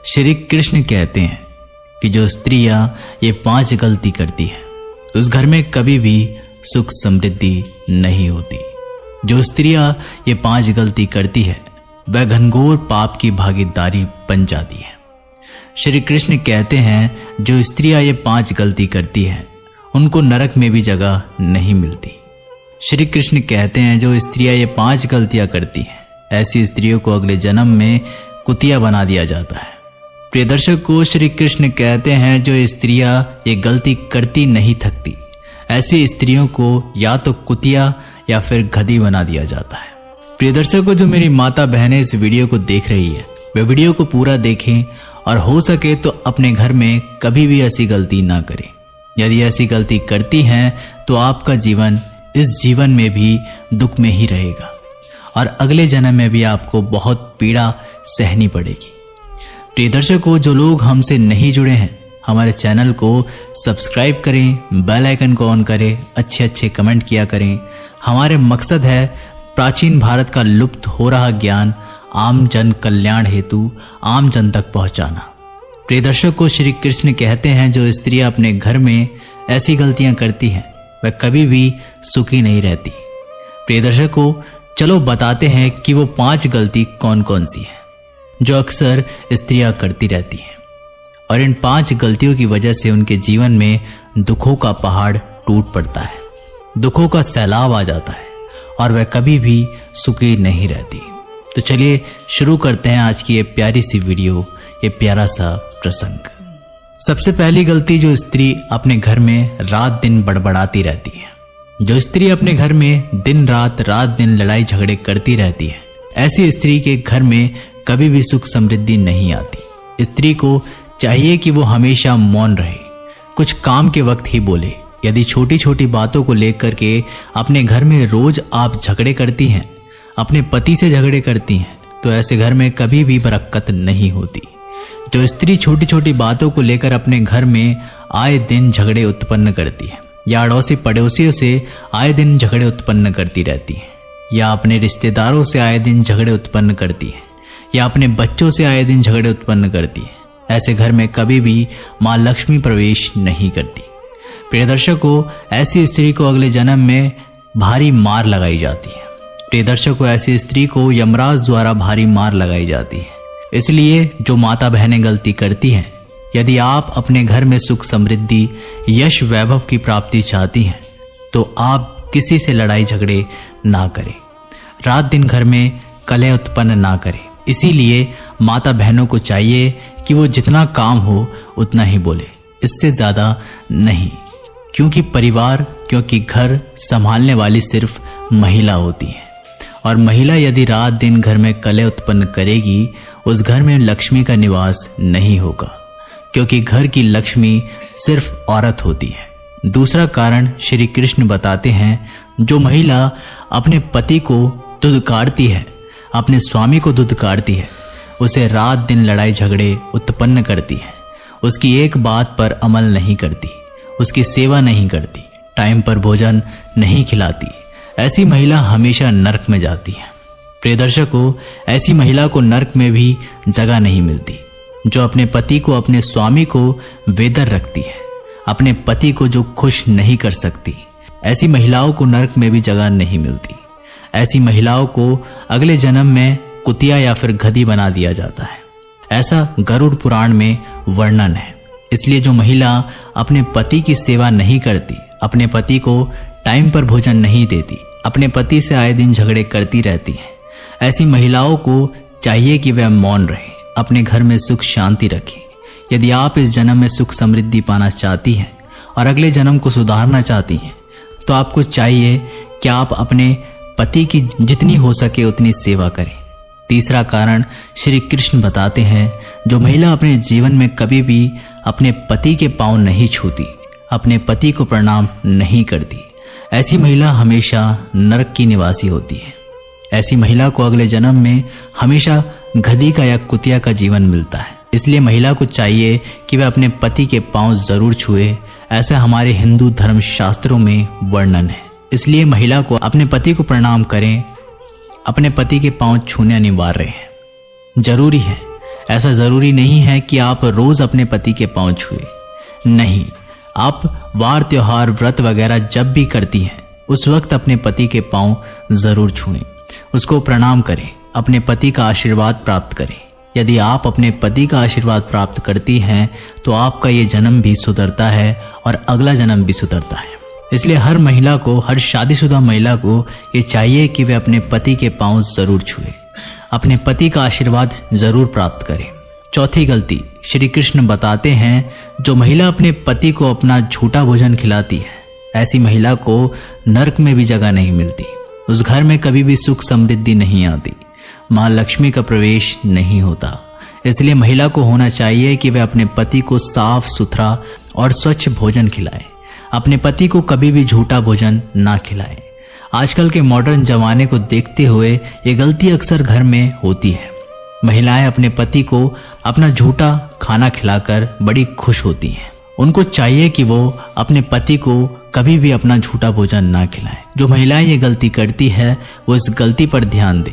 श्री कृष्ण कहते हैं कि जो स्त्रियां ये 5 गलती करती है उस घर में कभी भी सुख समृद्धि नहीं होती। जो स्त्रियां ये 5 गलती करती है वह घनघोर पाप की भागीदारी बन जाती है। श्री कृष्ण कहते हैं जो स्त्रियां ये 5 गलती करती है उनको नरक में भी जगह नहीं मिलती। श्री कृष्ण कहते हैं जो स्त्रियां ये 5 गलतियां करती हैं ऐसी स्त्रियों को अगले जन्म में कुतिया बना दिया जाता है। प्रिय दर्शक को श्री कृष्ण कहते हैं जो स्त्रियां ये गलती करती नहीं थकती ऐसी स्त्रियों को या तो कुतिया या फिर गधी बना दिया जाता है। प्रिय दर्शक को जो मेरी माता बहनें इस वीडियो को देख रही है वे वीडियो को पूरा देखें और हो सके तो अपने घर में कभी भी ऐसी गलती ना करें। यदि ऐसी गलती करती हैं तो आपका जीवन इस जीवन में भी दुख में ही रहेगा और अगले जन्म में भी आपको बहुत पीड़ा सहनी पड़ेगी। प्रिय दर्शकों जो लोग हमसे नहीं जुड़े हैं हमारे चैनल को सब्सक्राइब करें, बेल आइकन को ऑन करें, अच्छे कमेंट किया करें। हमारे मकसद है प्राचीन भारत का लुप्त हो रहा ज्ञान आम जन कल्याण हेतु आम जन तक पहुंचाना। प्रिय दर्शक को श्री कृष्ण कहते हैं जो स्त्रियां अपने घर में ऐसी गलतियां करती हैं वह कभी भी सुखी नहीं रहती। प्रिय दर्शक को चलो बताते हैं कि वो 5 गलती कौन कौन सी है जो अक्सर स्त्रियां करती रहती हैं और इन 5 गलतियों की वजह से उनके जीवन में दुखों का पहाड़ टूट पड़ता है, दुखों का सैलाब आ जाता है और वह कभी भी सुखी नहीं रहती। तो चलिए शुरू करते हैं आज की ये प्यारी सी वीडियो, ये प्यारा सा प्रसंग। सबसे पहली गलती जो स्त्री अपने घर में रात दिन बड़बड़ाती रहती है। जो स्त्री अपने घर में दिन रात लड़ाई झगड़े करती रहती है ऐसी स्त्री के घर में कभी भी सुख समृद्धि नहीं आती। स्त्री को चाहिए कि वो हमेशा मौन रहे, कुछ काम के वक्त ही बोले। यदि छोटी छोटी बातों को लेकर के अपने घर में रोज आप झगड़े करती हैं, अपने पति से झगड़े करती हैं, तो ऐसे घर में कभी भी बरकत नहीं होती। जो स्त्री छोटी छोटी बातों को लेकर अपने घर में आए दिन झगड़े उत्पन्न करती है या अड़ोसी पड़ोसियों से आए दिन झगड़े उत्पन्न करती रहती है या अपने रिश्तेदारों से आए दिन झगड़े उत्पन्न करती है या अपने बच्चों से आए दिन झगड़े उत्पन्न करती है, ऐसे घर में कभी भी मां लक्ष्मी प्रवेश नहीं करती। प्रिय दर्शकों ऐसी स्त्री को अगले जन्म में भारी मार लगाई जाती है। प्रिय दर्शकों ऐसी स्त्री को यमराज द्वारा भारी मार लगाई जाती है। इसलिए जो माता बहनें गलती करती हैं, यदि आप अपने घर में सुख समृद्धि यश वैभव की प्राप्ति चाहती हैं तो आप किसी से लड़ाई झगड़े ना करें, रात दिन घर में कलह उत्पन्न ना करें। इसीलिए माता बहनों को चाहिए कि वो जितना काम हो उतना ही बोले, इससे ज्यादा नहीं, क्योंकि घर संभालने वाली सिर्फ महिला होती है और महिला यदि रात दिन घर में कलह उत्पन्न करेगी उस घर में लक्ष्मी का निवास नहीं होगा, क्योंकि घर की लक्ष्मी सिर्फ औरत होती है। दूसरा कारण श्री कृष्ण बताते हैं जो महिला अपने पति को धुतकारती है, अपने स्वामी को धुतकारती है, उसे रात दिन लड़ाई झगड़े उत्पन्न करती है, उसकी एक बात पर अमल नहीं करती, उसकी सेवा नहीं करती, टाइम पर भोजन नहीं खिलाती, ऐसी महिला हमेशा नरक में जाती है। प्रिय दर्शकों ऐसी महिला को नरक में भी जगह नहीं मिलती। जो अपने पति को अपने स्वामी को वेदर रखती है, अपने पति को जो खुश नहीं कर सकती, ऐसी महिलाओं को नरक में भी जगह नहीं मिलती। ऐसी महिलाओं को अगले जन्म में कुतिया या फिर गधी बना दिया जाता है, ऐसा गरुड़ पुराण में वर्णन है। इसलिए जो महिला अपने पति की सेवा नहीं करती, अपने पति को टाइम पर भोजन नहीं देती, अपने पति से आए दिन झगड़े करती रहती है, ऐसी महिलाओं को चाहिए कि वह मौन रहे, अपने घर में सुख शांति रखें। यदि आप इस जन्म में सुख समृद्धि पाना चाहती हैं और अगले जन्म को सुधारना चाहती हैं तो आपको चाहिए कि आप अपने पति की जितनी हो सके उतनी सेवा करें। तीसरा कारण श्री कृष्ण बताते हैं जो महिला अपने जीवन में कभी भी अपने पति के पांव नहीं छूती, अपने पति को प्रणाम नहीं करती, ऐसी महिला हमेशा नरक की निवासी होती है। ऐसी महिला को अगले जन्म में हमेशा गधी का या कुतिया का जीवन मिलता है। इसलिए महिला को चाहिए कि वह अपने पति के पांव जरूर छुए, ऐसा हमारे हिंदू धर्म शास्त्रों में वर्णन है। इसलिए महिला को अपने पति को प्रणाम करें, अपने पति के पांव छूने अनिवार्य है, जरूरी है। ऐसा जरूरी नहीं है कि आप रोज अपने पति के पांव छुए, नहीं, आप वार त्योहार व्रत वगैरह जब भी करती हैं उस वक्त अपने पति के पांव जरूर छुएं, उसको प्रणाम करें, अपने पति का आशीर्वाद प्राप्त करें। यदि आप अपने पति का आशीर्वाद प्राप्त करती हैं तो आपका ये जन्म भी सुधरता है और अगला जन्म भी सुधरता है। इसलिए हर महिला को, हर शादीशुदा महिला को ये चाहिए कि वे अपने पति के पांव जरूर छुए, अपने पति का आशीर्वाद जरूर प्राप्त करें। चौथी गलती श्री कृष्ण बताते हैं, जो महिला अपने पति को अपना झूठा भोजन खिलाती है, ऐसी महिला को नरक में भी जगह नहीं मिलती, उस घर में कभी भी सुख समृद्धि नहीं आती, मां लक्ष्मी का प्रवेश नहीं होता। इसलिए महिला को होना चाहिए कि वह अपने पति को साफ सुथरा और स्वच्छ भोजन खिलाए, अपने पति को कभी भी झूठा भोजन ना खिलाए। आजकल के मॉडर्न जमाने को देखते हुए ये गलती अक्सर घर में होती है। महिलाएं अपने पति को अपना झूठा खाना खिलाकर बड़ी खुश होती हैं। उनको चाहिए कि वो अपने पति को कभी भी अपना झूठा भोजन ना खिलाएं। जो महिलाएं ये गलती करती है वो इस गलती पर ध्यान दें,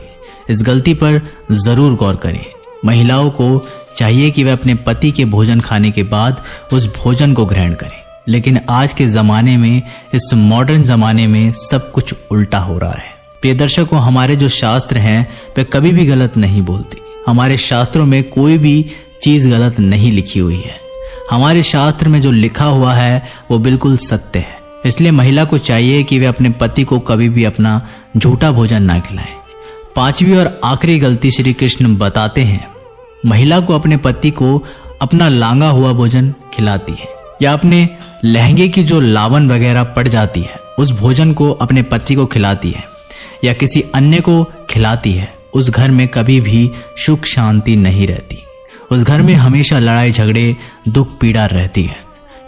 इस गलती पर जरूर गौर करें। महिलाओं को चाहिए कि वे अपने पति के भोजन खाने के बाद उस भोजन को ग्रहण करें, लेकिन आज के जमाने में, इस मॉडर्न जमाने में सब कुछ उल्टा हो रहा है। प्रिय दर्शकों, हमारे जो शास्त्र हैं वे कभी भी गलत नहीं बोलते। हमारे शास्त्रों में कोई भी चीज गलत नहीं लिखी हुई है। हमारे शास्त्र में जो लिखा हुआ है वो बिल्कुल सत्य है। इसलिए महिला को चाहिए कि वे अपने पति को कभी भी अपना झूठा भोजन ना खिलाएं। पांचवी और आखिरी गलती श्री कृष्ण बताते हैं, महिला को अपने पति को अपना लांगा हुआ भोजन खिलाती है या अपने लहंगे की जो लावन वगैरह पड़ जाती है उस भोजन को अपने पति को खिलाती है या किसी अन्य को खिलाती है, उस घर में कभी भी सुख शांति नहीं रहती। उस घर में हमेशा लड़ाई झगड़े, दुख पीड़ा रहती है।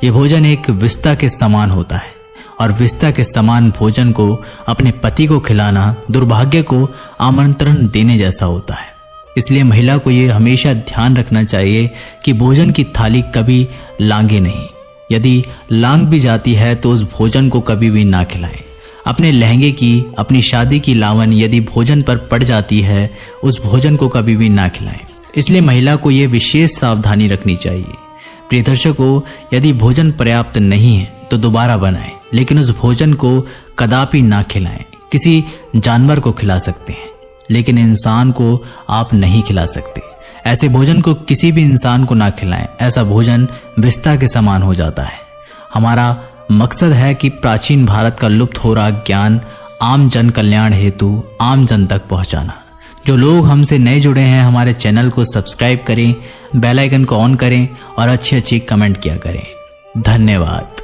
ये भोजन एक विस्ता के समान होता है और विस्ता के समान भोजन को अपने पति को खिलाना दुर्भाग्य को आमंत्रण देने जैसा होता है। इसलिए महिला को ये हमेशा ध्यान रखना चाहिए कि भोजन की थाली कभी लांगे नहीं। यदि लांग भी जाती है तो उस भोजन को कभी भी ना खिलाएं। अपने लहंगे की, अपनी शादी की लावन यदि भोजन पर पड़ जाती है उस भोजन को कभी भी ना खिलाएं। इसलिए महिला को यह विशेष सावधानी रखनी चाहिए। प्रिय दर्शकों, यदि भोजन पर्याप्त नहीं है तो दोबारा बनाएं, लेकिन उस भोजन को कदापि ना खिलाएं। किसी जानवर को खिला सकते हैं लेकिन इंसान को आप नहीं खिला सकते। ऐसे भोजन को किसी भी इंसान को ना खिलाएं। ऐसा भोजन विस्ता के समान हो जाता है। हमारा मकसद है कि प्राचीन भारत का लुप्त हो रहा ज्ञान आम जन कल्याण हेतु आम जन तक पहुंचाना। जो लोग हमसे नए जुड़े हैं, हमारे चैनल को सब्सक्राइब करें, बेल आइकन को ऑन करें और अच्छी अच्छी कमेंट किया करें। धन्यवाद।